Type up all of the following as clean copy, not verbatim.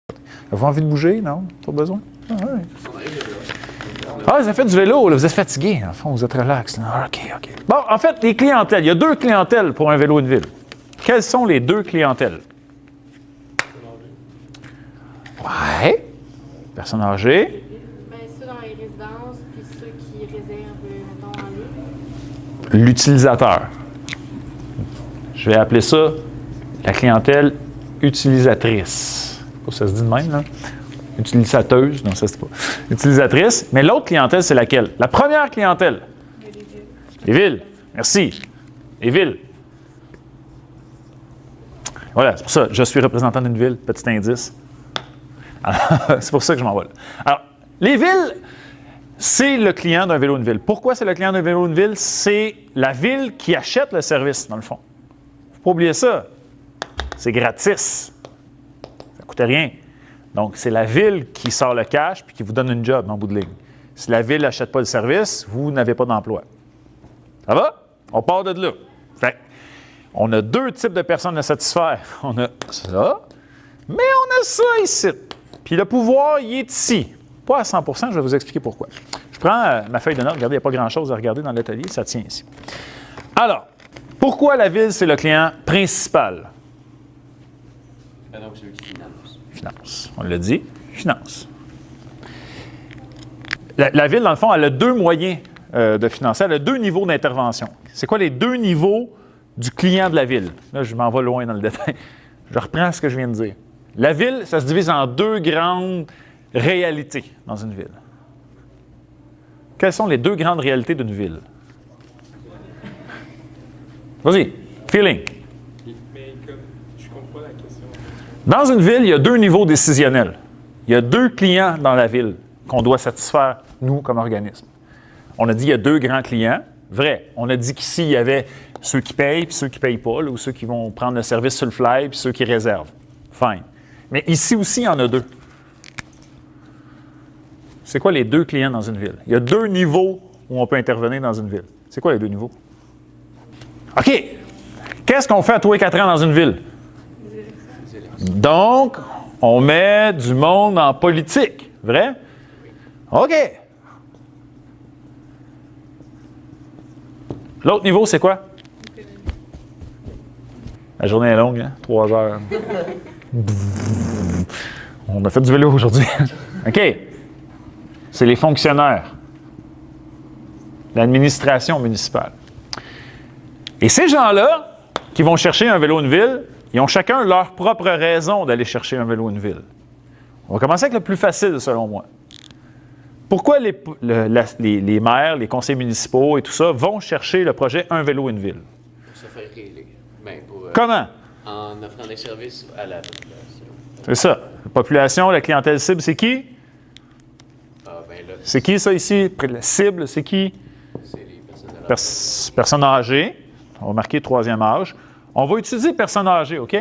Avez-vous envie de bouger? Non? Pas besoin? Ah, ouais. Ah, vous avez fait du vélo, là, vous êtes fatigué. En fond, vous êtes relax. Ah, OK. Bon, en fait, les clientèles. Il y a 2 clientèles pour un vélo une ville. Quelles sont les 2 clientèles? Ouais. Personnes âgées. Bien, ceux dans les résidences, puis ceux qui réservent, mettons, en ligne. L'utilisateur. Je vais appeler ça la clientèle utilisatrice. Ça se dit de même, là? Utilisateuse, non, ça se dit pas. Utilisatrice. Mais l'autre clientèle, c'est laquelle? La première clientèle. Les villes. Les villes. Merci. Les villes. Voilà, c'est pour ça. Je suis représentant d'une ville. Petit indice. C'est pour ça que je m'envole. Alors, les villes, c'est le client d'un vélo une ville. Pourquoi c'est le client d'un vélo une ville? C'est la ville qui achète le service, dans le fond. Il ne faut pas oublier ça. C'est gratis. Ça ne coûte rien. Donc, c'est la ville qui sort le cash puis qui vous donne une job en bout de ligne. Si la ville n'achète pas le service, vous n'avez pas d'emploi. Ça va? On part de là. Fait, on a 2 types de personnes à satisfaire. On a ça, mais on a ça ici. Puis le pouvoir, il est ici. Pas à 100 %, je vais vous expliquer pourquoi. Je prends ma feuille de notes. Regardez, il n'y a pas grand-chose à regarder dans l'atelier. Ça tient ici. Alors, pourquoi la ville, c'est le client principal? Donc, c'est eux qui financent. Finance. On l'a dit. Finance. La ville, dans le fond, elle a 2 moyens de financer. Elle a 2 niveaux d'intervention. C'est quoi les 2 niveaux du client de la ville? Là, je m'en vais loin dans le détail. Je reprends ce que je viens de dire. La ville, ça se divise en 2 grandes réalités dans une ville. Quelles sont les 2 grandes réalités d'une ville? Vas-y, feeling. Mais comme je comprends la question. Dans une ville, il y a 2 niveaux décisionnels. Il y a 2 clients dans la ville qu'on doit satisfaire, nous, comme organisme. On a dit qu'il y a 2 grands clients. Vrai. On a dit qu'ici, il y avait ceux qui payent puis ceux qui ne payent pas, là, ou ceux qui vont prendre le service sur le fly puis ceux qui réservent. Fine. Mais ici aussi, il y en a 2. C'est quoi les 2 clients dans une ville? Il y a 2 niveaux où on peut intervenir dans une ville. C'est quoi les 2 niveaux? OK. Qu'est-ce qu'on fait à tous les 4 ans dans une ville? Donc, on met du monde en politique. Vrai? OK. L'autre niveau, c'est quoi? La journée est longue, hein? 3 heures. On a fait du vélo aujourd'hui. OK. C'est les fonctionnaires. L'administration municipale. Et ces gens-là, qui vont chercher un vélo une ville, ils ont chacun leur propre raison d'aller chercher un vélo une ville. On va commencer avec le plus facile, selon moi. Pourquoi les maires, les conseils municipaux et tout ça vont chercher le projet Un vélo une ville? Pour se faire réélire. Ben, Comment? En offrant des services à la population. C'est ça. La population, la clientèle cible, c'est qui? Ben là, C'est qui ça ici? La cible, c'est qui? c'est les personnes de la Personnes âgées. On va marquer 3e âge. On va utiliser personnes âgées, OK?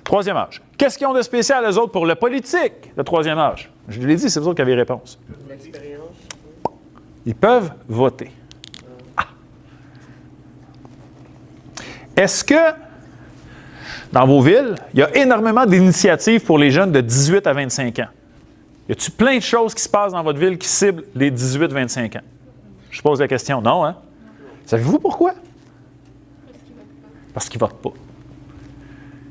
3e âge. Qu'est-ce qu'ils ont de spécial, eux autres, pour le politique, le 3e âge? Je l'ai dit, c'est vous autres qui avez réponse. L'expérience. Ils peuvent voter. Ah. Est-ce que, dans vos villes, il y a énormément d'initiatives pour les jeunes de 18 à 25 ans? Y a-t-il plein de choses qui se passent dans votre ville qui ciblent les 18-25 ans? Je pose la question. Non, hein? Savez-vous pourquoi? Parce qu'ils ne votent pas.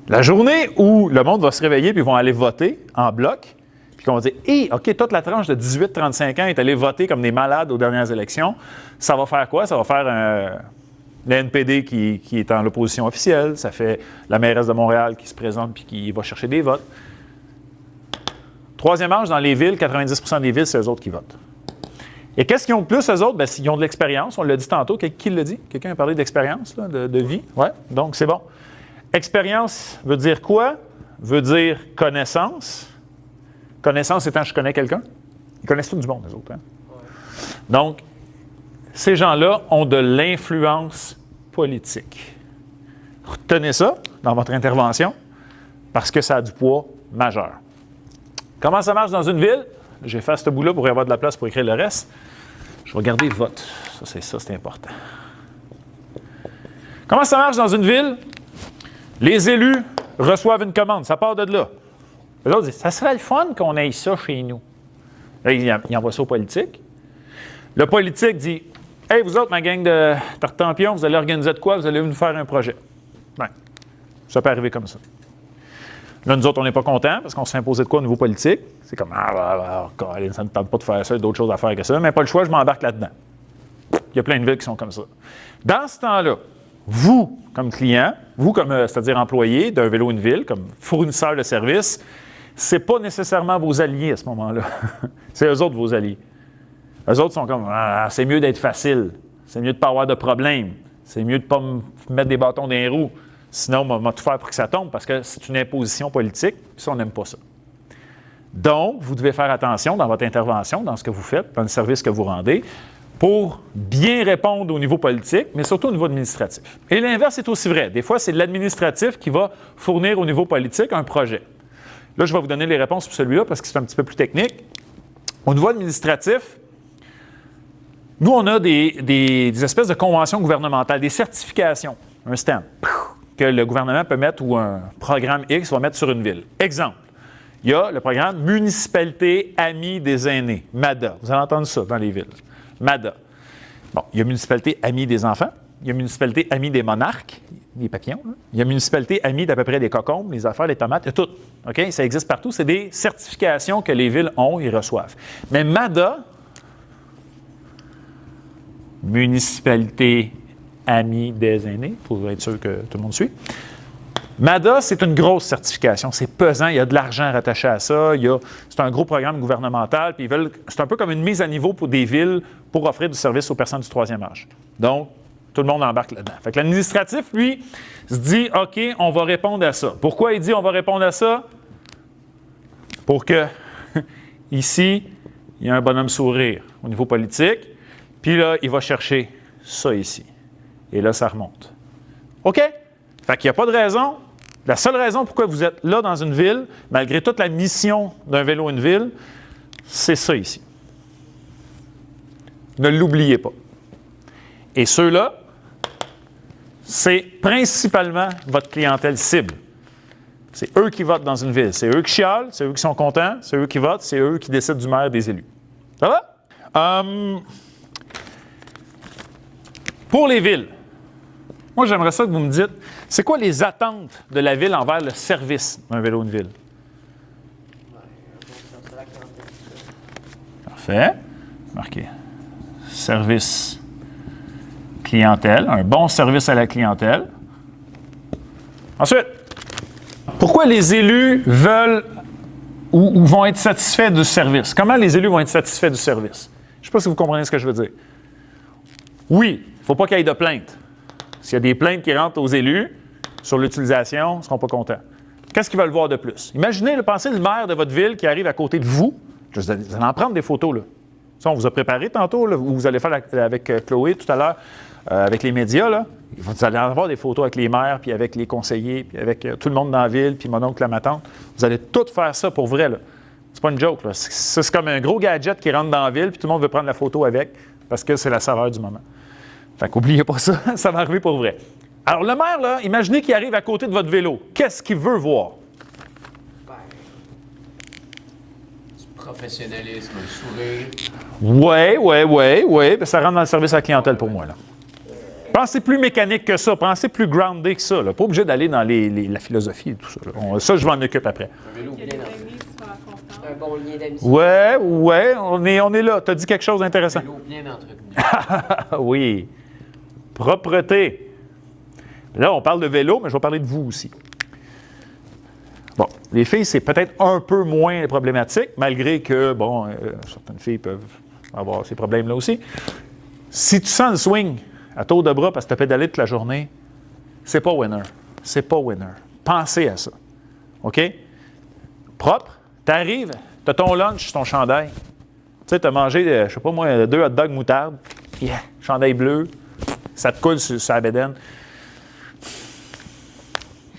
La journée où le monde va se réveiller puis ils vont aller voter en bloc, puis qu'on va dire « Hey, OK, toute la tranche de 18-35 ans est allée voter comme des malades aux dernières élections », ça va faire quoi? Ça va faire le NPD qui est en l'opposition officielle, ça fait la mairesse de Montréal qui se présente puis qui va chercher des votes. 3e âge, dans les villes, 90% des villes, c'est eux autres qui votent. Et qu'est-ce qu'ils ont de plus, eux autres? Bien, ils ont de l'expérience. On l'a dit tantôt. Qui l'a dit? Quelqu'un a parlé d'expérience, là, de vie? Oui, donc c'est bon. Expérience veut dire quoi? Veut dire connaissance. Connaissance étant je connais quelqu'un. Ils connaissent tout du monde, eux autres. Hein? Ouais. Donc, ces gens-là ont de l'influence politique. Retenez ça dans votre intervention parce que ça a du poids majeur. Comment ça marche dans une ville? J'efface ce bout-là pour y avoir de la place pour écrire le reste. Je vais garder vote. Ça, c'est important. Comment ça marche dans une ville? Les élus reçoivent une commande. Ça part de là. Les autres disent, ça serait le fun qu'on ait ça chez nous. Là, il envoie ça au politique. Le politique dit, hey, vous autres, ma gang de Tartampion, vous allez organiser de quoi? Vous allez nous faire un projet. Bien, ça peut arriver comme ça. Là, nous autres, on n'est pas contents parce qu'on s'est imposé de quoi au niveau politique. C'est comme, ça ne tente pas de faire ça, il y a d'autres choses à faire que ça, mais pas le choix, je m'embarque là-dedans. Il y a plein de villes qui sont comme ça. Dans ce temps-là, vous, comme client, vous, comme, c'est-à-dire employé d'un vélo une ville, comme fournisseur de services, c'est pas nécessairement vos alliés à ce moment-là. C'est eux autres vos alliés. Eux autres sont comme, c'est mieux d'être facile, c'est mieux de ne pas avoir de problème, c'est mieux de ne pas me mettre des bâtons dans les roues. Sinon, on va tout faire pour que ça tombe parce que c'est une imposition politique, puis ça, on n'aime pas ça. Donc, vous devez faire attention dans votre intervention, dans ce que vous faites, dans le service que vous rendez, pour bien répondre au niveau politique, mais surtout au niveau administratif. Et l'inverse est aussi vrai. Des fois, c'est l'administratif qui va fournir au niveau politique un projet. Là, je vais vous donner les réponses pour celui-là parce que c'est un petit peu plus technique. Au niveau administratif, nous, on a des espèces de conventions gouvernementales, des certifications, un stamp que le gouvernement peut mettre ou un programme X va mettre sur une ville. Exemple, il y a le programme Municipalité Amie des aînés, MADA. Vous allez entendre ça dans les villes. MADA. Bon, il y a Municipalité Amie des enfants, il y a Municipalité Amie des monarques, des papillons, là. Il y a Municipalité Amie d'à peu près des cocombes, les affaires, les tomates, il y a tout. OK? Ça existe partout. C'est des certifications que les villes ont et reçoivent. Mais MADA, Municipalité Amie des aînés, pour être sûr que tout le monde suit. MADA, c'est une grosse certification. C'est pesant, il y a de l'argent rattaché à ça. C'est un gros programme gouvernemental. Puis c'est un peu comme une mise à niveau pour des villes pour offrir du service aux personnes du troisième âge. Donc, tout le monde embarque là-dedans. Fait que l'administratif, lui, se dit, OK, on va répondre à ça. Pourquoi il dit on va répondre à ça? Pour que, ici, il y a un bonhomme sourire au niveau politique. Puis là, il va chercher ça ici. Et là, ça remonte. OK? Fait qu'il n'y a pas de raison. La seule raison pourquoi vous êtes là dans une ville, malgré toute la mission d'un vélo une ville, c'est ça ici. Ne l'oubliez pas. Et ceux-là, c'est principalement votre clientèle cible. C'est eux qui votent dans une ville. C'est eux qui chialent, c'est eux qui sont contents, c'est eux qui votent, c'est eux qui décident du maire des élus. Ça va? Pour les villes, moi, j'aimerais ça que vous me dites, c'est quoi les attentes de la ville envers le service d'un vélo une ville? Parfait. Marqué. Service clientèle, un bon service à la clientèle. Ensuite, pourquoi les élus veulent ou vont être satisfaits du service? Comment les élus vont être satisfaits du service? Je ne sais pas si vous comprenez ce que je veux dire. Oui, il ne faut pas qu'il y ait de plaintes. S'il y a des plaintes qui rentrent aux élus sur l'utilisation, ils ne seront pas contents. Qu'est-ce qu'ils veulent voir de plus? Imaginez, pensez le maire de votre ville qui arrive à côté de vous. Vous allez en prendre des photos, là. Ça, on vous a préparé tantôt, là, vous allez faire avec Chloé tout à l'heure, avec les médias, là. Vous allez avoir des photos avec les maires, puis avec les conseillers, puis avec tout le monde dans la ville, puis mon oncle, ma tante. Vous allez tout faire ça pour vrai, là. C'est pas une joke, là. C'est comme un gros gadget qui rentre dans la ville, puis tout le monde veut prendre la photo avec, parce que c'est la saveur du moment. Fait qu'oubliez pas ça, ça va arriver pour vrai. Alors, le maire, là, imaginez qu'il arrive à côté de votre vélo. Qu'est-ce qu'il veut voir? Du professionnalisme, un sourire. Oui. Ben, ça rentre dans le service à la clientèle pour moi, là. Pensez plus mécanique que ça. Pensez plus groundé que ça, là. Pas obligé d'aller dans la philosophie et tout ça, là. Ça, je m'en occupe après. Un vélo bien Un bon lien d'amitié. Ouais, on est là. Tu as dit quelque chose d'intéressant. Un vélo bien entretenu. Oui. Propreté. Là, on parle de vélo, mais je vais parler de vous aussi. Bon, les filles, c'est peut-être un peu moins problématique, malgré que, certaines filles peuvent avoir ces problèmes-là aussi. Si tu sens le swing à tour de bras parce que tu as pédalé toute la journée, c'est pas winner. C'est pas winner. Pensez à ça. OK? Propre. Tu arrives, tu as ton lunch, ton chandail. Tu sais, tu as mangé, je sais pas moi, 2 hot dogs moutarde. Yeah, chandail bleu. Ça te coule sur la bédaine.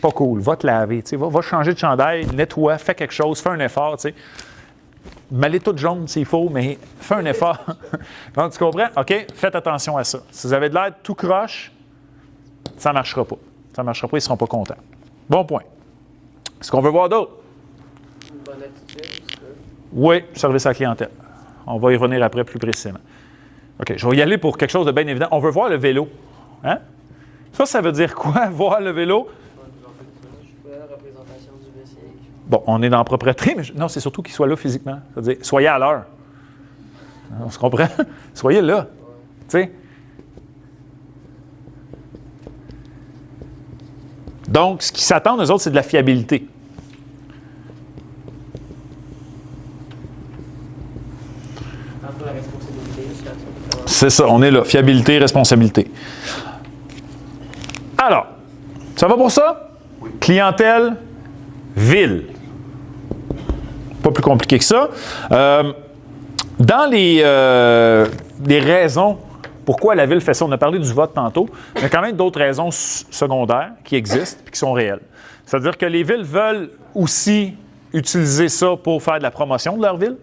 Pas cool. Va te laver. Va changer de chandail, nettoie, fais quelque chose, fais un effort. Mêlez tout jaune s'il faut, mais fais un effort. Donc, tu comprends? OK? Faites attention à ça. Si vous avez de l'air tout croche, ça ne marchera pas. Ça ne marchera pas, ils ne seront pas contents. Bon point. Ce qu'on veut voir d'autre. Une bonne attitude, c'est ça. Oui, service à la clientèle. On va y revenir après plus précisément. OK, je vais y aller pour quelque chose de bien évident. On veut voir le vélo. Hein? Ça veut dire quoi, voir le vélo? La représentation du véhicule. Bon, on est dans la propreté, mais non, c'est surtout qu'il soit là physiquement. C'est-à-dire, soyez à l'heure. On se comprend? Soyez là. Tu sais? Donc, ce qui s'attend, eux autres, c'est de la fiabilité. Entre la responsabilité, C'est ça, on est là. Fiabilité, responsabilité. Alors, ça va pour ça? Oui. Clientèle, ville. Pas plus compliqué que ça. Dans les raisons pourquoi la ville fait ça, on a parlé du vote tantôt, mais il y a quand même d'autres raisons secondaires qui existent et qui sont réelles. C'est-à-dire que les villes veulent aussi utiliser ça pour faire de la promotion de leur ville.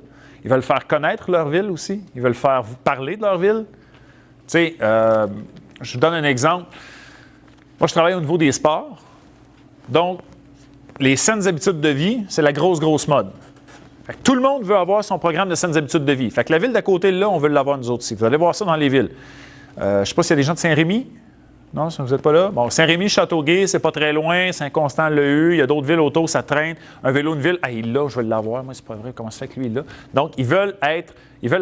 Ils veulent faire connaître leur ville aussi. Ils veulent faire parler de leur ville. Tu sais, je vous donne un exemple. Moi, je travaille au niveau des sports. Donc, les saines habitudes de vie, c'est la grosse mode. Fait que tout le monde veut avoir son programme de saines habitudes de vie. Fait que la ville d'à côté, là, on veut l'avoir nous autres aussi. Vous allez voir ça dans les villes. Je ne sais pas s'il y a des gens de Saint-Rémy. Non, vous n'êtes pas là? Bon, Saint-Rémy, Châteauguay, c'est pas très loin. Saint-Constant l'a eu. Il y a d'autres villes autour, ça traîne. Un vélo, une ville, il l'a, je vais l'avoir. Moi, c'est pas vrai. Comment ça fait que lui, il l'a? Donc, ils veulent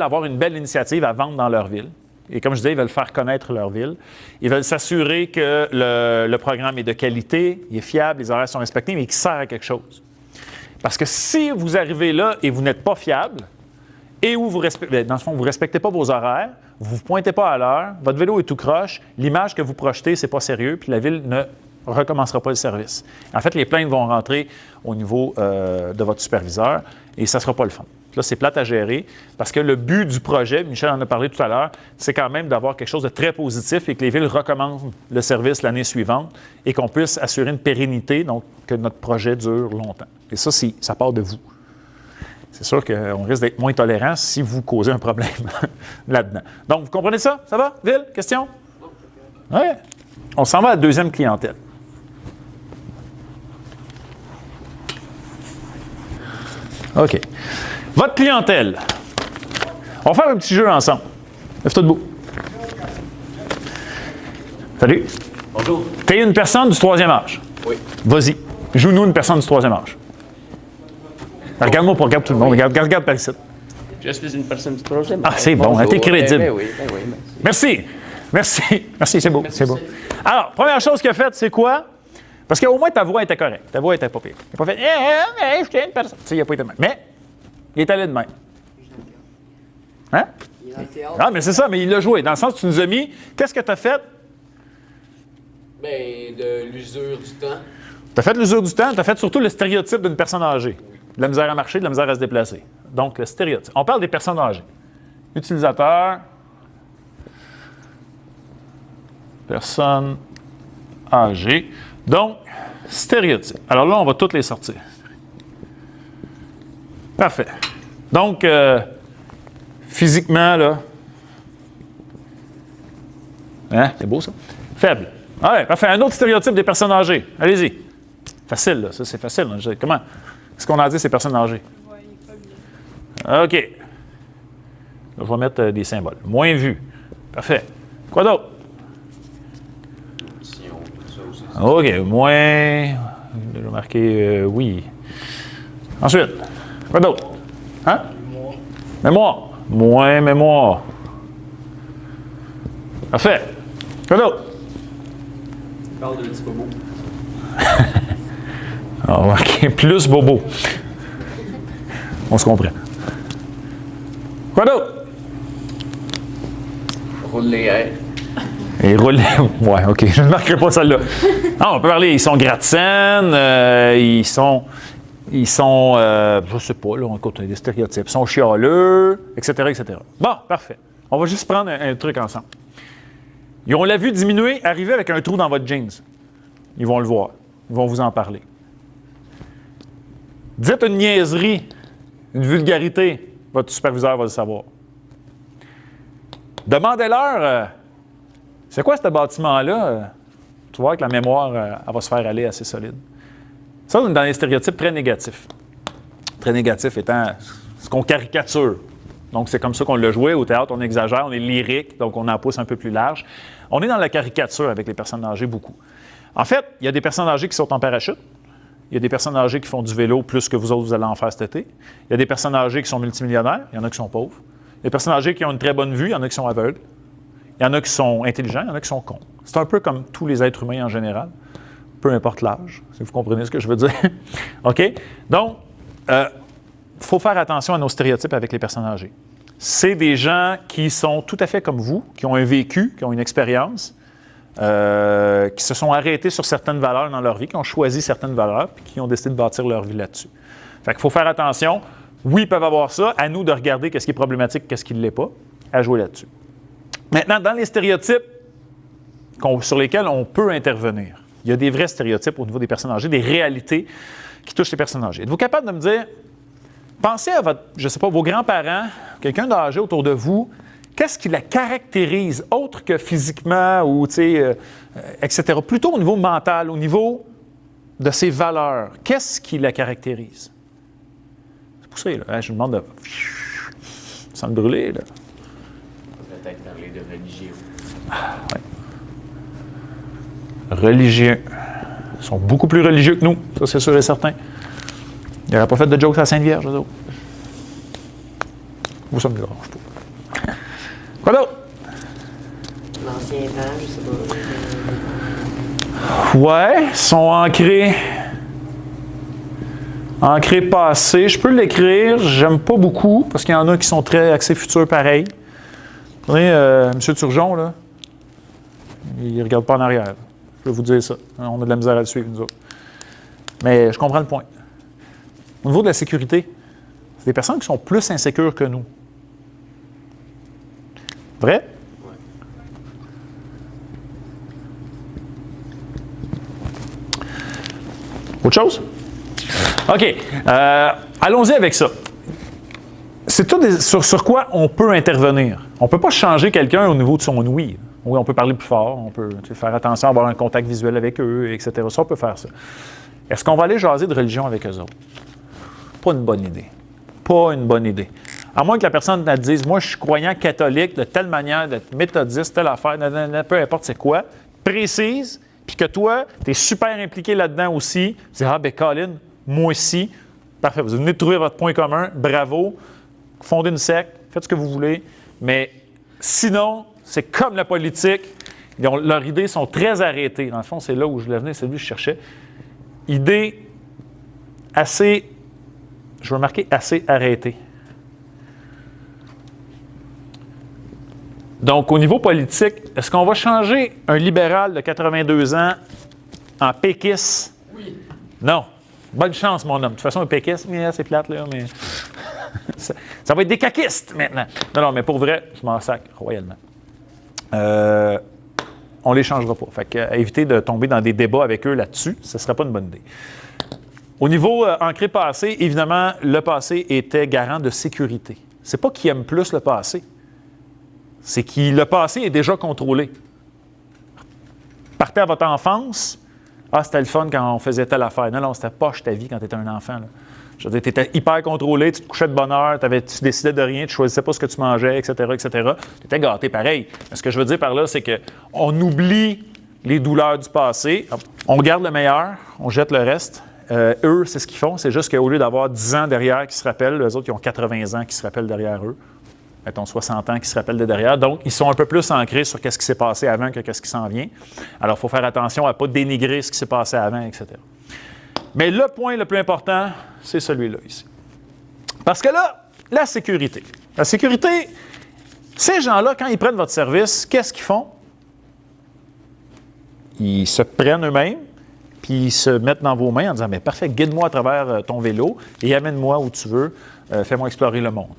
avoir une belle initiative à vendre dans leur ville. Et comme je disais, ils veulent faire connaître leur ville. Ils veulent s'assurer que le programme est de qualité, il est fiable, les horaires sont respectés, mais qu'il sert à quelque chose. Parce que si vous arrivez là et vous n'êtes pas fiable, et où dans le fond, vous ne respectez pas vos horaires, vous ne vous pointez pas à l'heure, votre vélo est tout croche, l'image que vous projetez, ce n'est pas sérieux, puis la ville ne recommencera pas le service. En fait, les plaintes vont rentrer au niveau de votre superviseur et ça ne sera pas le fun. Là, c'est plate à gérer parce que le but du projet, Michel en a parlé tout à l'heure, c'est quand même d'avoir quelque chose de très positif et que les villes recommandent le service l'année suivante et qu'on puisse assurer une pérennité, donc que notre projet dure longtemps. Et ça, ça part de vous. C'est sûr qu'on risque d'être moins tolérant si vous causez un problème là-dedans. Donc, vous comprenez ça? Ça va? Ville? Question? Oui. On s'en va à la deuxième clientèle. OK. Votre clientèle. On va faire un petit jeu ensemble. Lève-toi debout. Salut. Bonjour. Tu es une personne du troisième âge. Oui. Vas-y. Joue-nous une personne du troisième âge. Regarde-moi pour regarder tout le monde. Regarde par ici. Je suis une personne du troisième. Ah, c'est bon. T'es crédible. Oui, merci. Merci, c'est beau. C'est beau. Alors, première chose qu'il a faite, c'est quoi? Parce qu'au moins, ta voix était correcte. Ta voix était pas pire. Il n'a pas fait « je tiens une personne ». Tu sais, il n'a pas été de même. Mais, il est allé de même. Hein? Il est dans le théâtre. Ah, mais c'est ça, mais il l'a joué. Dans le sens où tu nous as mis, qu'est-ce que tu as fait? Bien, de l'usure du temps. Tu as fait l'usure du temps, tu as fait surtout le stéréotype d'une personne âgée. De la misère à marcher, de la misère à se déplacer. Donc, le stéréotype. On parle des personnes âgées. Utilisateur. Personne âgée. Donc, stéréotype. Alors là, on va toutes les sortir. Parfait. Donc, physiquement, là. Hein? C'est beau, ça? Faible. Ouais, parfait. Un autre stéréotype des personnes âgées. Allez-y. Facile, là. Ça, c'est facile. Hein? Comment? Qu'est-ce qu'on a dit, ces personnes âgées? Ouais, il est pas bien. OK. Là, je vais mettre des symboles. Moins vu. Parfait. Quoi d'autre? OK. Moins. Je vais marquer oui. Ensuite, quoi d'autre? Hein? Mémoire. Moins mémoire. Parfait. Quoi d'autre? Il parle de petit bobo. On va marquer plus bobo. On se comprend. Quoi d'autre? Roule les airs. Et roule. Ouais, OK. Je ne marquerai pas celle-là. Ah, on peut parler. Ils sont gratte-scène. Ils sont. Je sais pas, là, on compte des stéréotypes. Ils sont chialeux, etc., etc. Bon, parfait. On va juste prendre un truc ensemble. Ils ont la vue diminuer, arriver avec un trou dans votre jeans. Ils vont le voir. Ils vont vous en parler. Dites une niaiserie, une vulgarité, votre superviseur va le savoir. Demandez-leur, c'est quoi ce bâtiment-là? Tu vois que la mémoire, elle va se faire aller assez solide. Ça, on est dans les stéréotypes très négatifs. Très négatif étant ce qu'on caricature. Donc, c'est comme ça qu'on l'a joué. Au théâtre, on exagère, on est lyrique, donc on en pousse un peu plus large. On est dans la caricature avec les personnes âgées beaucoup. En fait, il y a des personnes âgées qui sont en parachute. Il y a des personnes âgées qui font du vélo plus que vous autres, vous allez en faire cet été. Il y a des personnes âgées qui sont multimillionnaires. Il y en a qui sont pauvres. Il y a des personnes âgées qui ont une très bonne vue. Il y en a qui sont aveugles. Il y en a qui sont intelligents. Il y en a qui sont cons. C'est un peu comme tous les êtres humains en général, peu importe l'âge, si vous comprenez ce que je veux dire. OK? Donc, il faut faire attention à nos stéréotypes avec les personnes âgées. C'est des gens qui sont tout à fait comme vous, qui ont un vécu, qui ont une expérience, qui se sont arrêtés sur certaines valeurs dans leur vie, qui ont choisi certaines valeurs, puis qui ont décidé de bâtir leur vie là-dessus. Fait qu'il faut faire attention. Oui, ils peuvent avoir ça. À nous de regarder qu'est-ce qui est problématique, qu'est-ce qui ne l'est pas, à jouer là-dessus. Maintenant, dans les stéréotypes sur lesquels on peut intervenir, il y a des vrais stéréotypes au niveau des personnes âgées, des réalités qui touchent les personnes âgées. Êtes-vous capable de me dire, pensez à vos grands-parents, quelqu'un d'âgé autour de vous, qu'est-ce qui la caractérise, autre que physiquement ou, etc., plutôt au niveau mental, au niveau de ses valeurs. Qu'est-ce qui la caractérise? C'est pour ça, là, je vous demande de... sans me brûler, là. Peut-être parler de religieux. Ouais. Religieux. Ils sont beaucoup plus religieux que nous, ça c'est sûr et certain. Ils n'auraient pas fait de jokes à la Sainte Vierge, eux autres. Vous, ça me dérange pas. Quoi d'autre? L'ancien temps, je sais pas. Ouais, ils sont ancrés. Ancrés passé. Je peux l'écrire, j'aime pas beaucoup, parce qu'il y en a qui sont très axés futur pareil. Vous voyez, M. Turgeon, là, il ne regarde pas en arrière. Je vais vous dire ça. On a de la misère à le suivre, nous autres. Mais je comprends le point. Au niveau de la sécurité, c'est des personnes qui sont plus insécures que nous. Vrai? Ouais. Autre chose? OK. Allons-y avec ça. C'est tout sur quoi on peut intervenir. On ne peut pas changer quelqu'un au niveau de son ouïe. Oui, on peut parler plus fort, on peut faire attention à avoir un contact visuel avec eux, etc. Ça, on peut faire ça. Est-ce qu'on va aller jaser de religion avec eux autres? Pas une bonne idée. Pas une bonne idée. À moins que la personne te dise, moi, je suis croyant catholique de telle manière, d'être méthodiste, telle affaire, peu importe c'est quoi, précise, puis que toi, tu es super impliqué là-dedans aussi. Tu dis, ah, ben Colin, moi aussi. Parfait, vous venez de trouver votre point commun, bravo. Fondez une secte, faites ce que vous voulez. Mais sinon, c'est comme la politique. Leurs idées sont très arrêtées. Dans le fond, c'est là où je voulais venir, c'est lui que je cherchais. Idées assez, je vais marquer assez arrêtées. Donc, au niveau politique, est-ce qu'on va changer un libéral de 82 ans en péquiste? Oui. Non. Bonne chance, mon homme. De toute façon, un péquiste, c'est plate, là, mais ça va être des caquistes maintenant. Non, mais pour vrai, je m'en sacre royalement. On ne les changera pas. Fait que, éviter de tomber dans des débats avec eux là-dessus, ce ne serait pas une bonne idée. Au niveau ancré passé, évidemment, le passé était garant de sécurité. C'est pas qu'il aime plus le passé. C'est que le passé est déjà contrôlé. Partez à votre enfance. Ah, c'était le fun quand on faisait telle affaire. Non, c'était poche ta vie quand tu étais un enfant. Là. Je veux dire, tu étais hyper contrôlé, tu te couchais de bonne heure, tu décidais de rien, tu ne choisissais pas ce que tu mangeais, etc., etc. Tu étais gâté pareil. Mais ce que je veux dire par là, c'est qu'on oublie les douleurs du passé, on garde le meilleur, on jette le reste. Eux, c'est ce qu'ils font. C'est juste qu'au lieu d'avoir 10 ans derrière qui se rappellent, les autres, ils ont 80 ans qui se rappellent derrière eux. Mettons 60 ans qui se rappellent de derrière. Donc, ils sont un peu plus ancrés sur qu'est-ce qui s'est passé avant que qu'est-ce qui s'en vient. Alors, il faut faire attention à ne pas dénigrer ce qui s'est passé avant, etc. Mais le point le plus important, c'est celui-là ici. Parce que là, la sécurité. La sécurité, ces gens-là, quand ils prennent votre service, qu'est-ce qu'ils font? Ils se prennent eux-mêmes, puis ils se mettent dans vos mains en disant, mais parfait, guide-moi à travers ton vélo et amène-moi où tu veux, fais-moi explorer le monde.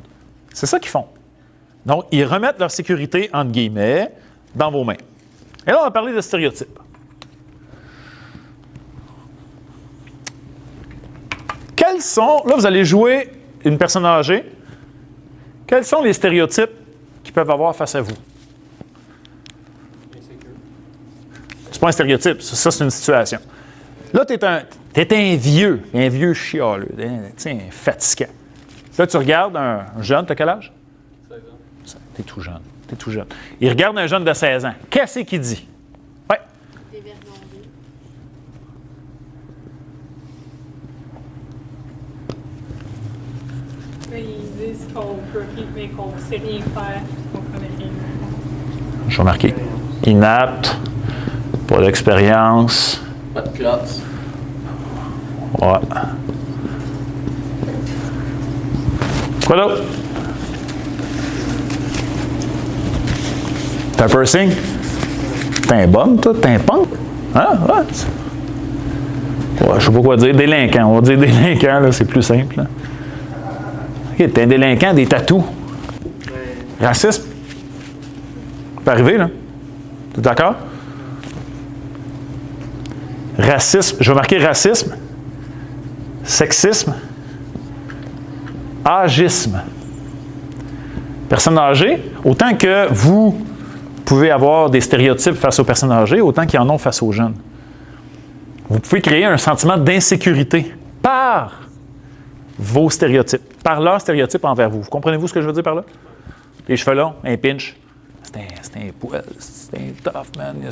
C'est ça qu'ils font. Donc, ils remettent leur sécurité, entre guillemets, dans vos mains. Et là, on va parler de stéréotypes. Quels sont, là, vous allez jouer une personne âgée. Quels sont les stéréotypes qu'ils peuvent avoir face à vous? C'est pas un stéréotype, ça c'est une situation. Là, tu Tu es un vieux chialeux, un fatigant. Là, tu regardes un jeune, tu as quel âge? 16 ans. Tu es tout jeune. Il regarde un jeune de 16 ans. Qu'est-ce qu'il dit? Ouais. Dévergondé. Là, ils disent qu'on peut rien, mais qu'on ne sait rien faire, qu'on connaît rien. Je vais marquer. Inapte, pas d'expérience. Pas de classe. Ouais. Quoi d'autre? T'as un piercing? T'es un bum, toi? T'es un punk? Hein? Ouais. Ouais, je sais pas quoi dire. Délinquant. On va dire délinquant, là, c'est plus simple. Là. OK, t'es un délinquant, des tatous. Racisme? Ça peut arriver, là. T'es d'accord? Racisme. Je vais marquer racisme. Sexisme. Âgisme. Personnes âgées, autant que vous pouvez avoir des stéréotypes face aux personnes âgées, autant qu'ils en ont face aux jeunes. Vous pouvez créer un sentiment d'insécurité par vos stéréotypes, par leurs stéréotypes envers vous. Vous comprenez-vous ce que je veux dire par là? Les cheveux longs, un pinch, c'est un poil, c'est un tough, man. Ça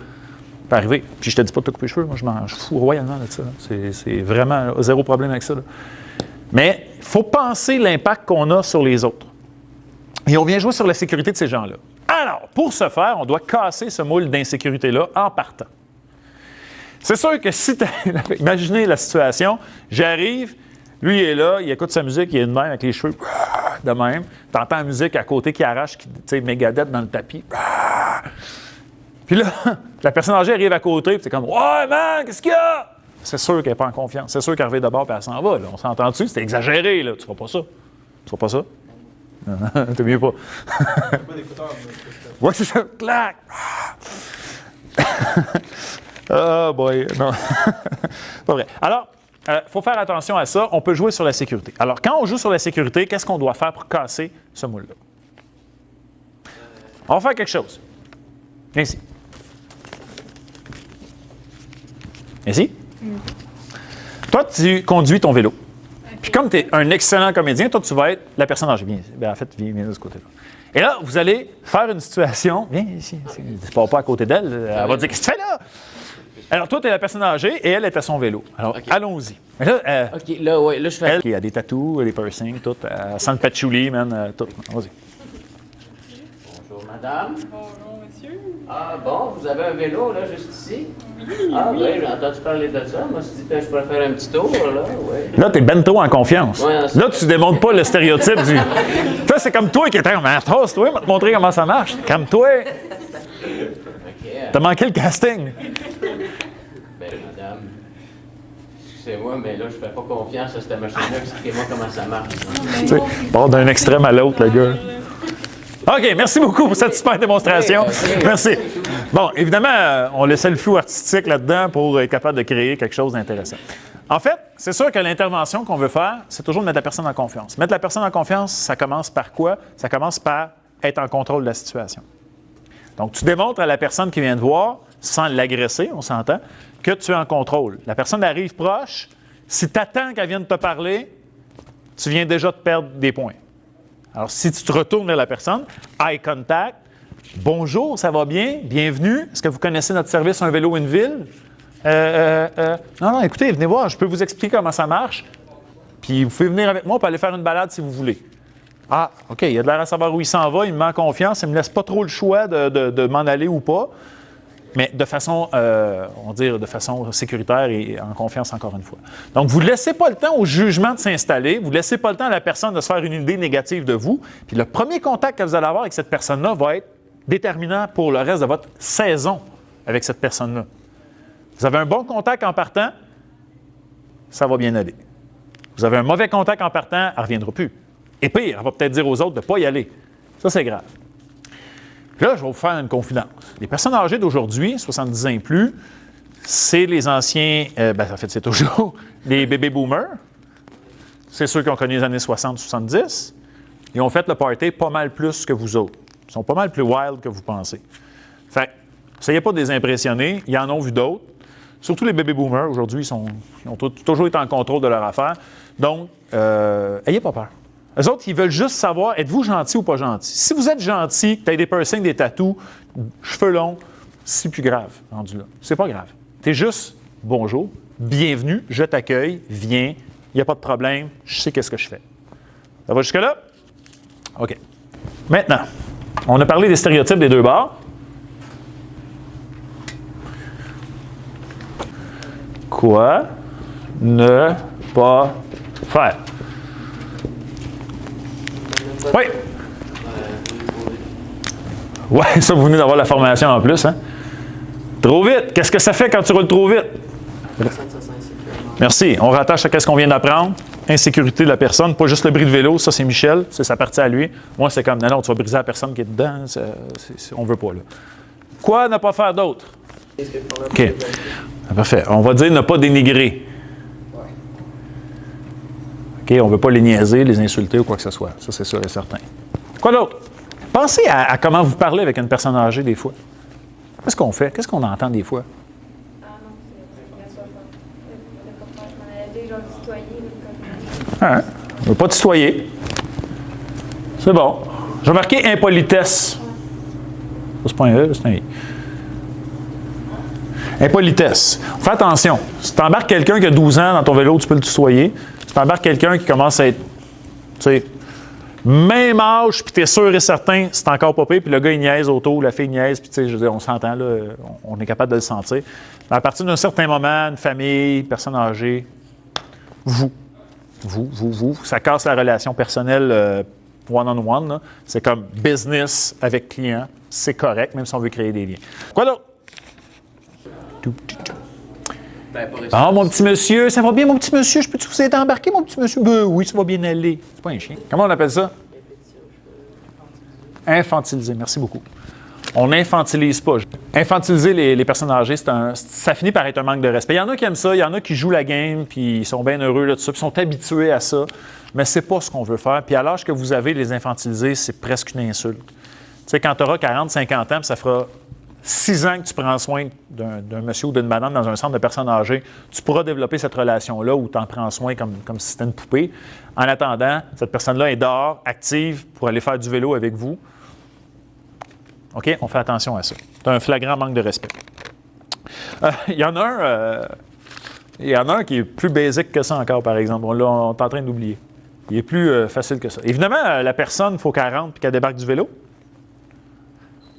peut arriver. Puis je te dis pas de te couper les cheveux, moi je fous royalement de ça. C'est vraiment zéro problème avec ça. Là. Mais il faut penser l'impact qu'on a sur les autres. Et on vient jouer sur la sécurité de ces gens-là. Alors, pour ce faire, on doit casser ce moule d'insécurité-là en partant. C'est sûr que si tu imaginez la situation, j'arrive, lui il est là, il écoute sa musique, il est de même avec les cheveux de même. Tu entends la musique à côté qui arrache, tu sais, Megadeth dans le tapis. Puis là, la personne âgée arrive à côté, puis c'est comme « Ouais, man, qu'est-ce qu'il y a? » C'est sûr qu'elle n'est pas en confiance. C'est sûr qu'elle revient d'abord, puis elle s'en va. Là. On s'entend dessus, c'est exagéré. Là. Tu ne feras pas ça. Tu ne feras pas ça? T'es mieux pas. Pas d'écouteurs. Ouais, c'est ça. Clac! Oh boy, non. Pas vrai. Alors, il faut faire attention à ça. On peut jouer sur la sécurité. Alors, quand on joue sur la sécurité, qu'est-ce qu'on doit faire pour casser ce moule-là? On va faire quelque chose. Viens ici. Viens ici. Toi, tu conduis ton vélo. Puis comme tu es un excellent comédien, toi, tu vas être la personne âgée. Viens, en fait, viens de ce côté-là. Et là, vous allez faire une situation. Viens ici. Tu ne pas à côté d'elle. Elle va dire « Qu'est-ce que tu fais là? » Alors, toi, tu es la personne âgée et elle est à son vélo. Alors, allons-y. Mais là, OK, là, ouais, là, je fais... elle qui a des tatous, des piercings, tout. Elle sent le patchouli, man, tout. Vas-y. Bonjour, madame. Bonjour, monsieur. Ah, bon, vous avez un vélo, là, juste ici? Ah, oui, j'ai entendu parler de ça. Moi, je me suis dit que je pourrais faire un petit tour, là, oui. Là, t'es ben trop en confiance. Ouais, là, tu démontres pas le stéréotype du... Ça, c'est comme toi qui étais comme « Tosse-toi, je vais te montrer comment ça marche. Calme-toi. OK. T'as manqué le casting. » Ben, madame, excusez-moi, mais là, je fais pas confiance à cette machine-là. Expliquez-moi comment ça marche. Tu sais, part d'un extrême à l'autre, le gars. OK, merci beaucoup pour cette super démonstration. Merci. Bon, évidemment, on laissait le flou artistique là-dedans pour être capable de créer quelque chose d'intéressant. En fait, c'est sûr que l'intervention qu'on veut faire, c'est toujours de mettre la personne en confiance. Mettre la personne en confiance, ça commence par quoi? Ça commence par être en contrôle de la situation. Donc, tu démontres à la personne qui vient te voir, sans l'agresser, on s'entend, que tu es en contrôle. La personne arrive proche. Si tu attends qu'elle vienne te parler, tu viens déjà de perdre des points. Alors, si tu te retournes vers la personne, eye contact, bonjour, ça va bien, bienvenue. Est-ce que vous connaissez notre service Un vélo, une ville? Non, écoutez, venez voir, je peux vous expliquer comment ça marche. Puis vous pouvez venir avec moi pour aller faire une balade si vous voulez. Ah, OK, il a de l'air à savoir où il s'en va, il me met en confiance, il ne me laisse pas trop le choix de m'en aller ou pas. Mais de façon, on va dire, de façon sécuritaire et en confiance encore une fois. Donc, vous ne laissez pas le temps au jugement de s'installer, vous ne laissez pas le temps à la personne de se faire une idée négative de vous. Puis le premier contact que vous allez avoir avec cette personne-là va être déterminant pour le reste de votre saison avec cette personne-là. Vous avez un bon contact en partant, ça va bien aller. Vous avez un mauvais contact en partant, elle ne reviendra plus. Et pire, elle va peut-être dire aux autres de ne pas y aller. Ça, c'est grave. Puis là, je vais vous faire une confidence. Les personnes âgées d'aujourd'hui, 70 ans et plus, c'est les anciens, en fait, c'est toujours les bébés boomers. C'est ceux qui ont connu les années 60-70. Ils ont fait le party pas mal plus que vous autres. Ils sont pas mal plus wild que vous pensez. Fait que, essayez pas de les impressionner. Ils en ont vu d'autres. Surtout les baby boomers, aujourd'hui, ils ont toujours été en contrôle de leur affaire. Donc, ayez pas peur. Eux autres, ils veulent juste savoir, êtes-vous gentil ou pas gentil? Si vous êtes gentil, que tu as des piercings, des tatous, cheveux longs, c'est plus grave, rendu là. C'est pas grave. Tu es juste, bonjour, bienvenue, je t'accueille, viens, il n'y a pas de problème, je sais qu'est-ce que je fais. Ça va jusque-là? OK. Maintenant, on a parlé des stéréotypes des deux bords. Quoi ne pas faire? Oui. Oui, ça, vous venez d'avoir la formation en plus, hein? Trop vite. Qu'est-ce que ça fait quand tu roules trop vite? Personne se sent insécure. Merci. On rattache à ce qu'on vient d'apprendre. Insécurité de la personne, pas juste le bris de vélo. Ça, c'est Michel. C'est sa partie à lui. Moi, c'est comme, non, tu vas briser la personne qui est dedans. On veut pas, là. Quoi ne pas faire d'autre? OK. Parfait. On va dire ne pas dénigrer. OK, on ne veut pas les niaiser, les insulter ou quoi que ce soit. Ça, c'est sûr et certain. Quoi d'autre? Pensez à comment vous parlez avec une personne âgée des fois. Qu'est-ce qu'on fait? Qu'est-ce qu'on entend des fois? Ah non, c'est pas faire. Je m'en allais dire, genre, tutoyer, Ah, on ne veut pas tutoyer. C'est bon. J'ai remarqué impolitesse. Ça, c'est pas un E, c'est un I. Impolitesse. Fais attention. Si tu embarques quelqu'un qui a 12 ans dans ton vélo, tu peux le tutoyer. Si tu embarques quelqu'un qui commence à être, tu sais, même âge, puis tu es sûr et certain, c'est encore pas pire, puis le gars, il niaise autour, la fille niaise, puis tu sais, je veux dire, on s'entend, là, on est capable de le sentir. Mais à partir d'un certain moment, une famille, personne âgée, vous, ça casse la relation personnelle one-on-one, là. C'est comme business avec client, c'est correct, même si on veut créer des liens. Quoi d'autre? Ah, mon petit monsieur, ça va bien, mon petit monsieur? Je peux-tu vous aider à embarquer, mon petit monsieur? Ben oui, ça va bien aller. C'est pas un chien. Comment on appelle ça? Infantiliser. Merci beaucoup. On n'infantilise pas. Infantiliser les personnes âgées, ça finit par être un manque de respect. Il y en a qui aiment ça, il y en a qui jouent la game, puis ils sont bien heureux là, de ça, puis ils sont habitués à ça, mais c'est pas ce qu'on veut faire. Puis à l'âge que vous avez, les infantiliser, c'est presque une insulte. Tu sais, quand tu auras 40, 50 ans, puis ça fera 6 ans que tu prends soin d'un monsieur ou d'une madame dans un centre de personnes âgées, tu pourras développer cette relation-là où tu en prends soin comme si c'était une poupée. En attendant, cette personne-là est dehors, active, pour aller faire du vélo avec vous. OK? On fait attention à ça. C'est un flagrant manque de respect. Il y en a un qui est plus basique que ça encore, par exemple. On est en train d'oublier. Il est plus facile que ça. Évidemment, la personne, il faut qu'elle rentre et qu'elle débarque du vélo.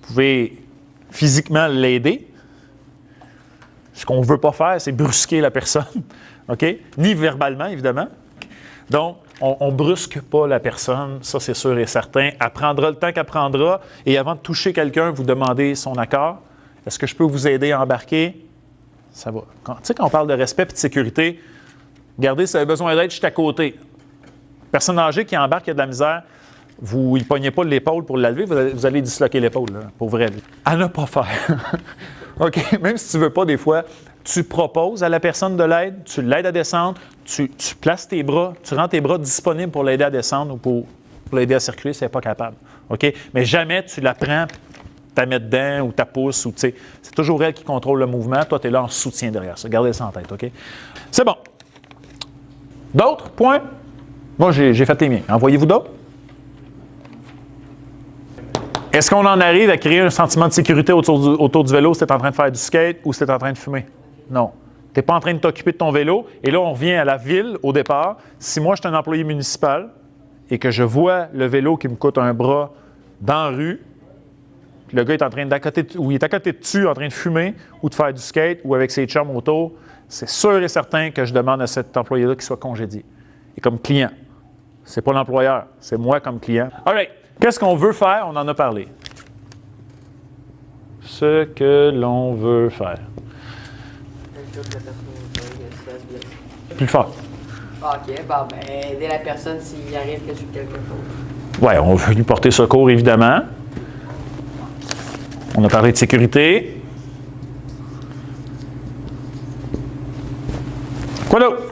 Vous pouvez physiquement l'aider. Ce qu'on ne veut pas faire, c'est brusquer la personne. OK? Ni verbalement, évidemment. Donc, on ne brusque pas la personne, ça c'est sûr et certain. Elle prendra le temps qu'elle prendra et avant de toucher quelqu'un, vous demandez son accord. Est-ce que je peux vous aider à embarquer? Ça va. Tu sais, quand on parle de respect et de sécurité, regardez, si vous avez besoin d'aide, je suis à côté. Personne âgée qui embarque, qui a de la misère, vous ne pognez pas l'épaule pour la lever, vous allez disloquer l'épaule, là, pour vrai. À ne pas faire. OK? Même si tu ne veux pas, des fois, tu proposes à la personne de l'aide, tu l'aides à descendre, tu places tes bras, tu rends tes bras disponibles pour l'aider à descendre ou pour l'aider à circuler si elle n'est pas capable. OK? Mais jamais tu la prends, tu la mets dedans ou ta pousse. Ou, c'est toujours elle qui contrôle le mouvement. Toi, tu es là en soutien derrière ça. Gardez ça en tête. OK? C'est bon. D'autres points? Moi, j'ai fait les miens. Envoyez-vous d'autres? Est-ce qu'on en arrive à créer un sentiment de sécurité autour du vélo si tu es en train de faire du skate ou si tu es en train de fumer? Non. Tu n'es pas en train de t'occuper de ton vélo. Et là, on revient à la ville au départ. Si moi, je suis un employé municipal et que je vois le vélo qui me coûte un bras dans la rue, puis le gars est en train il est à côté de dessus en train de fumer ou de faire du skate ou avec ses chums autour, c'est sûr et certain que je demande à cet employé-là qu'il soit congédié. Et comme client. C'est pas l'employeur, c'est moi comme client. All right. Qu'est-ce qu'on veut faire? On en a parlé. Ce que l'on veut faire. Plus fort. OK, bon, ben, aider la personne s'il arrive quelque chose. Oui, on veut lui porter secours, évidemment. On a parlé de sécurité. Quoi d'autre?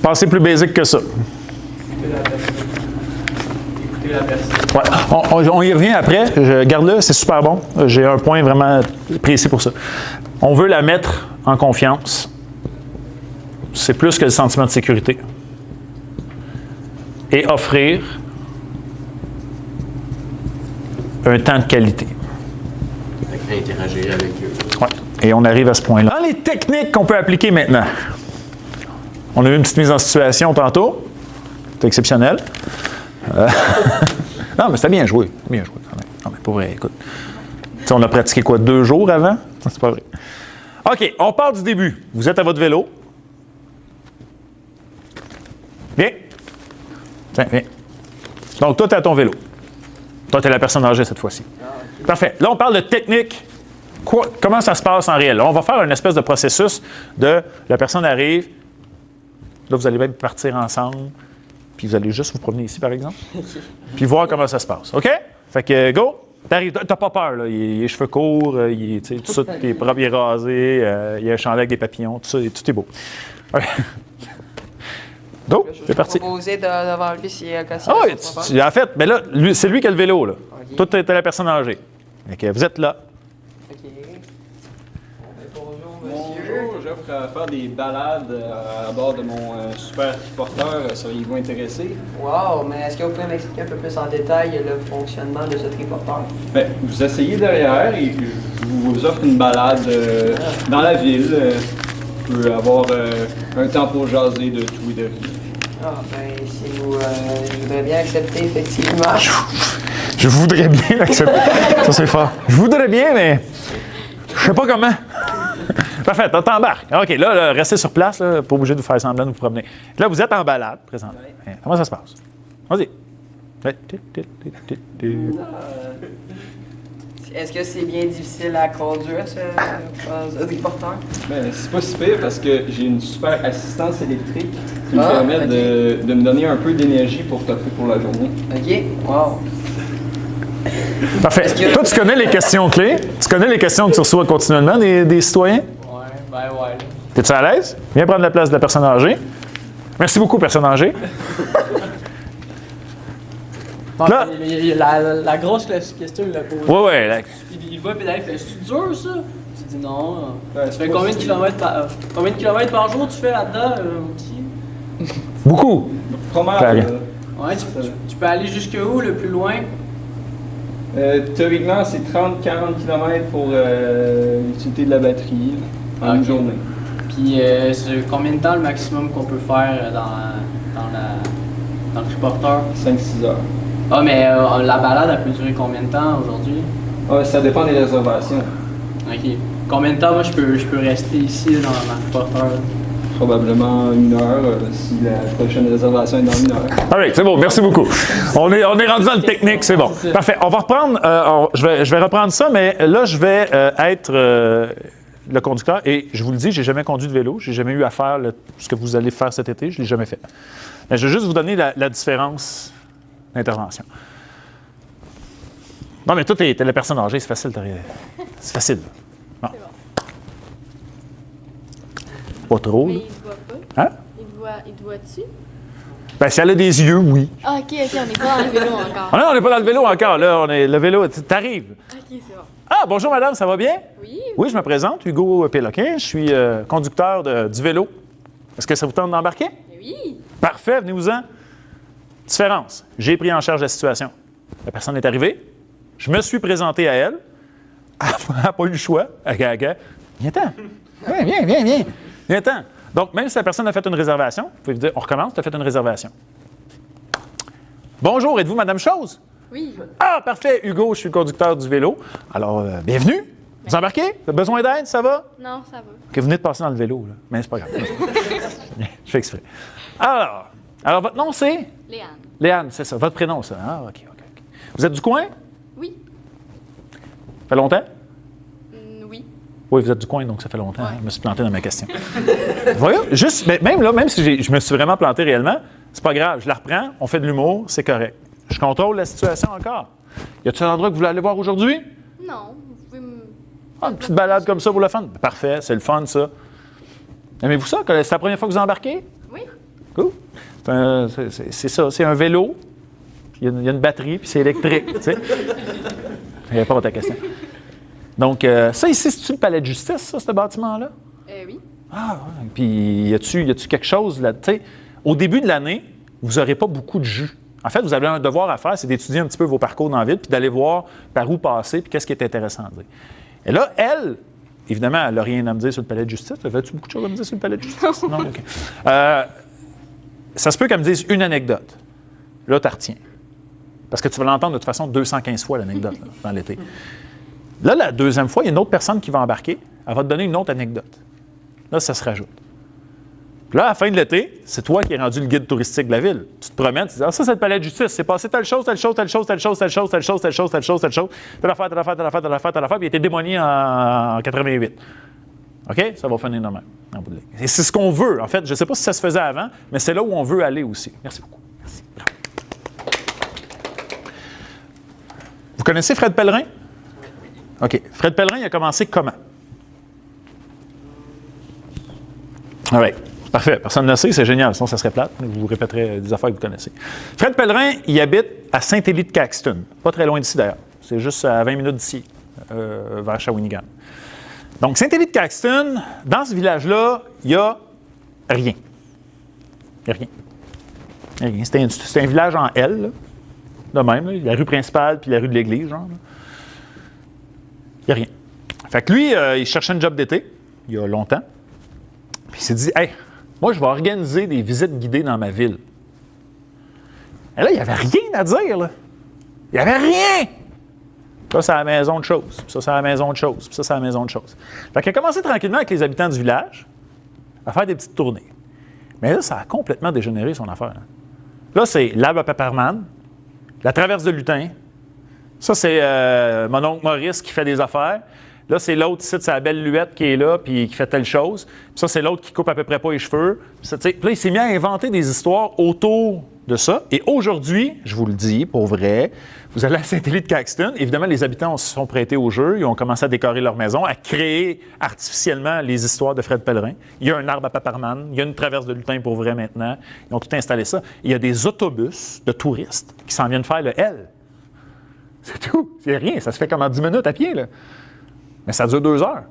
Pensez plus basique que ça. Ouais. On y revient après. Garde-le, c'est super bon. J'ai un point vraiment précis pour ça. On veut la mettre en confiance. C'est plus que le sentiment de sécurité. Et offrir un temps de qualité. Interagir avec eux. Ouais. Et on arrive à ce point-là. Dans les techniques qu'on peut appliquer maintenant, on a eu une petite mise en situation tantôt. C'est exceptionnel. Non, mais c'était bien joué. Bien joué quand même. Non, mais pour vrai, écoute. Tu sais, on a pratiqué quoi, 2 jours avant? C'est pas vrai. OK, on part du début. Vous êtes à votre vélo. Viens. Tiens, viens. Donc, toi, tu es à ton vélo. Toi, tu es la personne âgée cette fois-ci. Parfait. Là, on parle de technique. Comment ça se passe en réel? Là, on va faire une espèce de processus de la personne arrive. Là, vous allez même partir ensemble. Puis vous allez juste vous promener ici, par exemple. Puis voir comment ça se passe. OK? Fait que, go! T'arrives, t'as pas peur, là. Il a les cheveux courts, tout ça, il est propre, il est rasé, il a un chandail avec des papillons, tout ça, tout est beau. OK. Go, c'est parti. Je vais proposer devant lui s'il y a cassé. Ah oui, en fait, mais là, c'est lui qui a le vélo, là. OK. Toi, t'es la personne âgée. OK, vous êtes là. OK. Bonjour, monsieur. Bonjour, j'offre à faire des balades à bord de mon super triporteur. Seriez-vous intéressé? Wow, mais est-ce que vous pouvez m'expliquer un peu plus en détail le fonctionnement de ce triporteur? Ben, vous asseyez derrière et je vous offre une balade dans la ville. Vous pouvez avoir un temps pour jaser de tout et de rien. Ah, ben, si vous. Je voudrais bien accepter, effectivement. Je voudrais bien accepter. Ça, c'est fort. Je voudrais bien, mais je sais pas comment. Parfait, t'embarques. OK, là, restez sur place, là, pas obligé de vous faire semblant de vous promener. Là, vous êtes en balade, présentement. Comment ça se passe? Vas-y. Est-ce que c'est bien difficile à conduire, ce triporteur? Ben, c'est pas si pire parce que j'ai une super assistance électrique qui me Ah, permet ok. de me donner un peu d'énergie pour toffer pour la journée. OK, wow. Parfait. Toi, tu connais les questions clés? Tu connais les questions que tu reçois continuellement des citoyens? Ouais. T'es-tu à l'aise? Viens prendre la place de la personne âgée. Merci beaucoup, personne âgée. Bon, Là- la grosse question, il l'a posée. Ouais. Là. Il va pédaler, il fait c'est dur ça? Tu dis non. Ouais, Tu c'est fais pas combien de si- kilomètres par jour tu fais là-dedans? Petit? Beaucoup. Pas mal. Claire. Ouais, tu peux aller jusque où le plus loin? Théoriquement, c'est 30-40 km pour l'utilité de la batterie en Ok. une journée. Puis c'est combien de temps le maximum qu'on peut faire dans le triporteur? 5-6 heures. Ah, mais la balade, elle peut durer combien de temps aujourd'hui? Ça dépend des réservations. Ok. Combien de temps, moi, je peux rester ici dans ma triporteur? Probablement 1 heure si la prochaine réservation est dans 1 heure. All right, c'est bon, merci beaucoup. On est rendu dans le technique, c'est bon. Parfait. On va reprendre, je vais reprendre ça, mais là, je vais être le conducteur. Et je vous le dis, j'ai jamais conduit de vélo, j'ai jamais eu à faire ce que vous allez faire cet été, je l'ai jamais fait. Mais je vais juste vous donner la différence d'intervention. Non, mais toi, t'es la personne âgée, c'est facile. C'est facile. Bon. Pas trop, Mais là. il te voit pas. Hein? Il te voit-tu? Ben, si elle a des yeux, oui. Ah, ok, on n'est pas dans le vélo encore. Ah non, on n'est pas dans le vélo encore. Là, le vélo, t'arrives. Ok, c'est bon. Ah, bonjour madame, ça va bien? Oui, Oui, je me présente, Hugo Péloquin. Je suis conducteur du vélo. Est-ce que ça vous tente d'embarquer? mais oui. Parfait, venez-vous-en. Différence, j'ai pris en charge la situation. La personne est arrivée, je me suis présenté à elle, elle n'a pas eu le choix. Viens-t'en. Viens. Viens-t'en. Donc, même si la personne a fait une réservation, vous pouvez vous dire, on recommence, tu as fait une réservation. Bonjour, êtes-vous madame Chose? Oui. Ah, parfait, Hugo, je suis le conducteur du vélo. Alors, bienvenue. Vous embarquez? Vous avez besoin d'aide, ça va? Non, ça va. OK, vous venez de passer dans le vélo, là. Mais c'est pas grave. Je fais exprès. Alors, votre nom, c'est? Léane. Léane, c'est ça. Votre prénom, ça. Ah, OK. Vous êtes du coin? Oui. Ça fait longtemps? Oui. Oui, vous êtes du coin, donc ça fait longtemps. Ouais. Hein? Je me suis planté dans ma question. Voyons, juste, mais même là, même si je me suis vraiment planté réellement, c'est pas grave. Je la reprends, on fait de l'humour, c'est correct. Je contrôle la situation encore. Y a-t-il un endroit que vous voulez aller voir aujourd'hui? Non, vous pouvez me... Ah, une petite balade comme ça pour le fun? Parfait, c'est le fun, ça. Aimez-vous ça? C'est la première fois que vous embarquez? Oui. Cool. C'est ça, c'est un vélo, il y a une batterie, puis c'est électrique, tu sais. Il n'y a pas ta question. Donc, ça ici, c'est-tu le palais de justice, ça, ce bâtiment-là? Oui. Ah, ouais. Puis, y a-tu quelque chose là? Tu sais, au début de l'année, vous n'aurez pas beaucoup de jus. En fait, vous avez un devoir à faire, c'est d'étudier un petit peu vos parcours dans la ville, puis d'aller voir par où passer, puis qu'est-ce qui est intéressant à dire. Et là, elle, évidemment, elle n'a rien à me dire sur le palais de justice. Avais-tu beaucoup de choses à me dire sur le palais de justice? Non? OK. Ça se peut qu'elle me dise une anecdote. Là, tu retiens. Parce que tu vas l'entendre de toute façon 215 fois, l'anecdote, là, dans l'été. Là, la deuxième fois, il y a une autre personne qui va embarquer. Elle va te donner une autre anecdote. Là, ça se rajoute. Puis là, à la fin de l'été, c'est toi qui es rendu le guide touristique de la ville. Tu te promènes, tu dis « Ah, ça, c'est le palais de justice. C'est passé telle chose, telle chose, telle chose, telle chose, telle chose, telle chose, telle chose, telle chose, telle chose. Telle affaire, telle affaire, telle affaire, telle affaire, telle affaire. Puis il a été démoli en 88. OK? Ça va finir de même, en bout de ligne. Et c'est ce qu'on veut. En fait, je ne sais pas si ça se faisait avant, mais c'est là où on veut aller aussi. Merci beaucoup. Merci. Bravo. Vous connaissez Fred Pellerin? OK. Fred Pellerin, il a commencé comment? All right. Parfait. Personne ne le sait, c'est génial. Sinon, ça serait plate. Je vous répéterai des affaires que vous connaissez. Fred Pellerin, il habite à Saint-Élie-de-Caxton. Pas très loin d'ici, d'ailleurs. C'est juste à 20 minutes d'ici, vers Shawinigan. Donc, Saint-Élie-de-Caxton, dans ce village-là, il n'y a rien. Il n'y a rien. Il y a rien. C'est un village en L, là, de même. Là. La rue principale puis la rue de l'église, genre. Là. Il n'y a rien. Fait que lui, il cherchait un job d'été, il y a longtemps. Puis il s'est dit, « Hey, moi, je vais organiser des visites guidées dans ma ville. » Et là, il n'y avait rien à dire, là. Il n'y avait rien! Ça, c'est la maison de choses. Ça, c'est la maison de choses. Ça, c'est la maison de choses. Fait qu'il a commencé tranquillement avec les habitants du village à faire des petites tournées. Mais là, ça a complètement dégénéré son affaire. Là, c'est l'arbre à Pepperman, la traverse de Lutin. Ça, c'est mon oncle Maurice qui fait des affaires. Là, c'est l'autre ici, c'est la belle Luette qui est là puis qui fait telle chose. Puis ça, c'est l'autre qui coupe à peu près pas les cheveux. Puis là, il s'est mis à inventer des histoires autour de ça. Et aujourd'hui, je vous le dis, pour vrai, vous allez à Saint-Élie-de-Caxton. Évidemment, les habitants se sont prêtés au jeu. Ils ont commencé à décorer leur maison, à créer artificiellement les histoires de Fred Pellerin. Il y a un arbre à Pepperman. Il y a une traverse de Lutin pour vrai maintenant. Ils ont tout installé ça. Il y a des autobus de touristes qui s'en viennent faire le L. C'est tout. C'est rien. Ça se fait comme en 10 minutes à pied, là. Mais ça dure 2 heures.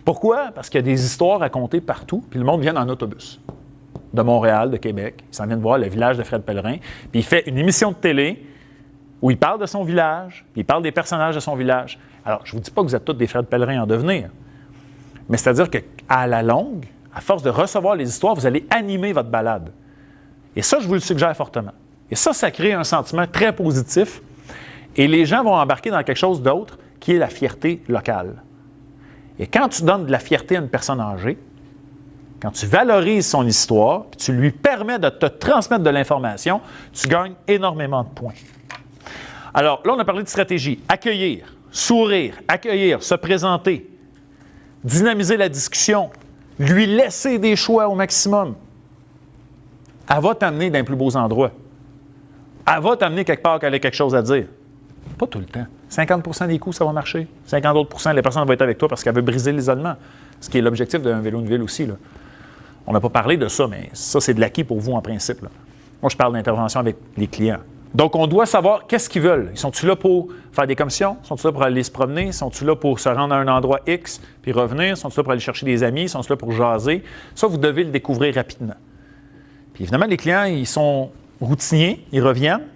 Pourquoi? Parce qu'il y a des histoires racontées partout, puis le monde vient en autobus. De Montréal, de Québec. Ils s'en viennent voir le village de Fred Pellerin. Puis il fait une émission de télé où il parle de son village, puis il parle des personnages de son village. Alors, je ne vous dis pas que vous êtes tous des Fred Pellerin en devenir. Mais c'est-à-dire qu'à la longue, à force de recevoir les histoires, vous allez animer votre balade. Et ça, je vous le suggère fortement. Et ça crée un sentiment très positif. Et les gens vont embarquer dans quelque chose d'autre qui est la fierté locale. Et quand tu donnes de la fierté à une personne âgée, quand tu valorises son histoire, puis tu lui permets de te transmettre de l'information, tu gagnes énormément de points. Alors, là, on a parlé de stratégie. Accueillir, sourire, accueillir, se présenter, dynamiser la discussion, lui laisser des choix au maximum. Elle va t'amener dans les plus beaux endroits. Elle va t'amener quelque part qu'elle a quelque chose à dire. Pas tout le temps. 50 des coups, ça va marcher. 50 autres %, les personnes vont être avec toi parce qu'elle veut briser l'isolement. Ce qui est l'objectif d'un vélo de ville aussi, là. On n'a pas parlé de ça, mais ça, c'est de l'acquis pour vous en principe, là. Moi, je parle d'intervention avec les clients. Donc, on doit savoir qu'est-ce qu'ils veulent. Ils sont-ils là pour faire des commissions? Sont-ils là pour aller se promener? Sont-ils là pour se rendre à un endroit X puis revenir? Sont-ils là pour aller chercher des amis? Sont-ils là pour jaser? Ça, vous devez le découvrir rapidement. Puis évidemment, les clients, ils sont routiniers, ils reviennent.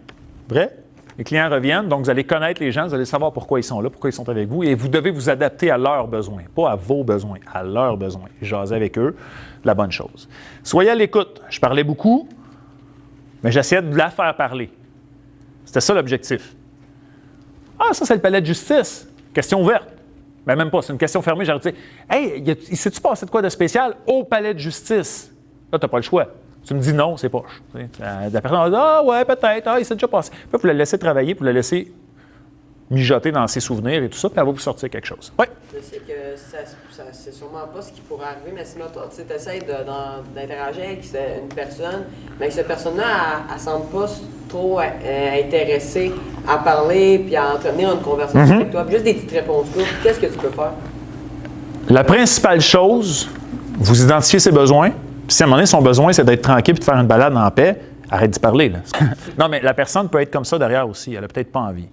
Vrai? Les clients reviennent, donc vous allez connaître les gens, vous allez savoir pourquoi ils sont là, pourquoi ils sont avec vous, et vous devez vous adapter à leurs besoins, pas à vos besoins, à leurs besoins. Jaser avec eux, la bonne chose. Soyez à l'écoute. Je parlais beaucoup, mais j'essayais de la faire parler. C'était ça l'objectif. Ah, ça, c'est le palais de justice. Question ouverte. Mais même pas, c'est une question fermée. J'aurais dit, hey, il s'est-tu passé de quoi de spécial au palais de justice? Là, tu n'as pas le choix. Tu me dis non, c'est poche. La personne va dire, ah ouais, peut-être, il s'est déjà passé. Puis vous la laissez travailler, puis vous la laissez mijoter dans ses souvenirs et tout ça, puis elle va vous sortir quelque chose. Oui? Je sais que c'est sûrement pas ce qui pourrait arriver, mais sinon, toi, tu essaies d'interagir avec une personne, mais cette personne-là, elle ne semble pas trop intéressée à parler puis à entretenir une conversation avec toi. Puis juste des petites réponses courtes. Qu'est-ce que tu peux faire? La principale chose, vous identifiez ses besoins. Puis si à un moment donné, son besoin, c'est d'être tranquille et de faire une balade en paix, arrête d'y parler. Là. Non, mais la personne peut être comme ça derrière aussi. Elle n'a peut-être pas envie.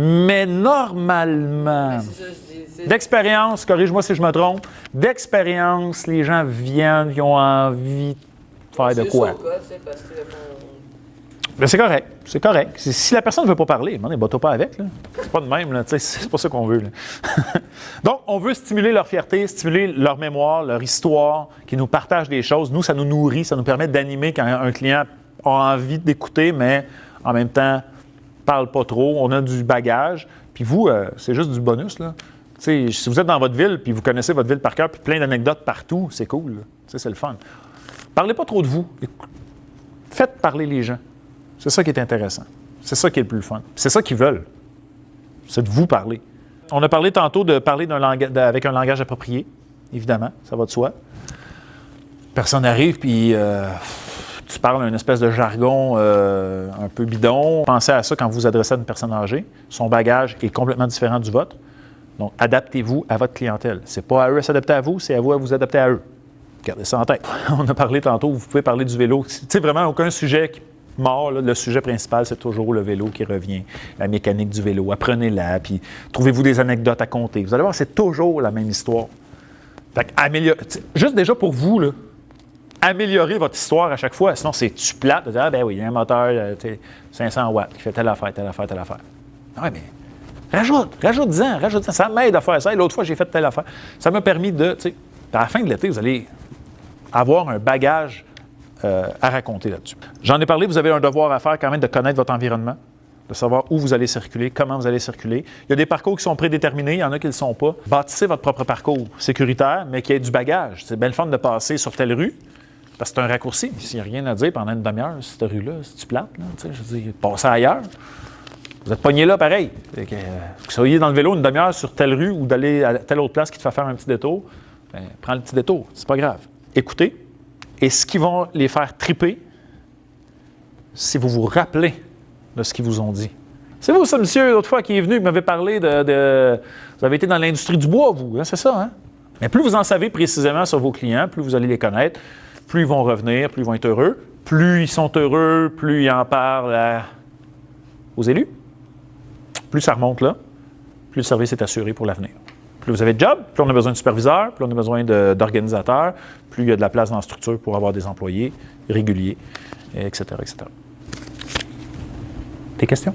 Mais normalement, C'est ça, je dis. d'expérience, corrige-moi si je me trompe, d'expérience, les gens viennent, ils ont envie de faire de quoi. Mais c'est correct, c'est correct. Si la personne ne veut pas parler, bats-toi pas avec. Là. C'est pas de même, là, c'est pas ça qu'on veut. Là. Donc, on veut stimuler leur fierté, stimuler leur mémoire, leur histoire, qu'ils nous partagent des choses. Nous, ça nous nourrit, ça nous permet d'animer quand un client a envie d'écouter, mais en même temps, parle pas trop. On a du bagage. Puis vous, c'est juste du bonus. Là. Si vous êtes dans votre ville, puis vous connaissez votre ville par cœur, puis plein d'anecdotes partout, c'est cool. C'est le fun. Parlez pas trop de vous. Faites parler les gens. C'est ça qui est intéressant. C'est ça qui est le plus fun. C'est ça qu'ils veulent. C'est de vous parler. On a parlé tantôt de parler avec un langage approprié. Évidemment, ça va de soi. Personne arrive, puis tu parles un espèce de jargon un peu bidon. Pensez à ça quand vous vous adressez à une personne âgée. Son bagage est complètement différent du vôtre. Donc, adaptez-vous à votre clientèle. C'est pas à eux à s'adapter à vous, c'est à vous à vous adapter à eux. Gardez ça en tête. On a parlé tantôt, vous pouvez parler du vélo. Tu sais, vraiment, aucun sujet mort. Là, le sujet principal, c'est toujours le vélo qui revient, la mécanique du vélo. Apprenez-la, puis trouvez-vous des anecdotes à compter. Vous allez voir, c'est toujours la même histoire. Fait que, juste déjà pour vous, là, améliorez votre histoire à chaque fois. Sinon, c'est-tu plate de dire, ah ben oui, il y a un moteur 500 watts qui fait telle affaire, telle affaire, telle affaire. Ouais, mais rajoute-en. Ça m'aide à faire ça. Et l'autre fois, j'ai fait telle affaire. Ça m'a permis de, à la fin de l'été, vous allez avoir un bagage à raconter là-dessus. J'en ai parlé, vous avez un devoir à faire quand même de connaître votre environnement, de savoir où vous allez circuler, comment vous allez circuler. Il y a des parcours qui sont prédéterminés, il y en a qui ne le sont pas. Bâtissez votre propre parcours sécuritaire, mais qui ait du bagage. C'est bien le fun de passer sur telle rue, parce que c'est un raccourci. S'il n'y a rien à dire pendant une demi-heure, cette rue-là, c'est-tu plate? Là, je veux dire, passez ailleurs. Vous êtes pogné là, pareil. Que vous soyez dans le vélo une demi-heure sur telle rue ou d'aller à telle autre place qui te fait faire un petit détour, bien, prends le petit détour. C'est pas grave. Écoutez. Et ce qui va les faire triper, si vous vous rappelez de ce qu'ils vous ont dit. C'est vous, ça, monsieur, l'autre fois, qui est venu, qui m'avait parlé de... Vous avez été dans l'industrie du bois, vous, hein, c'est ça, hein? Mais plus vous en savez précisément sur vos clients, plus vous allez les connaître, plus ils vont revenir, plus ils vont être heureux. Plus ils sont heureux, plus ils en parlent aux élus. Plus ça remonte là, plus le service est assuré pour l'avenir. Plus vous avez de job, plus on a besoin de superviseurs, plus on a besoin d'organisateurs, plus il y a de la place dans la structure pour avoir des employés réguliers, etc., etc. Des questions?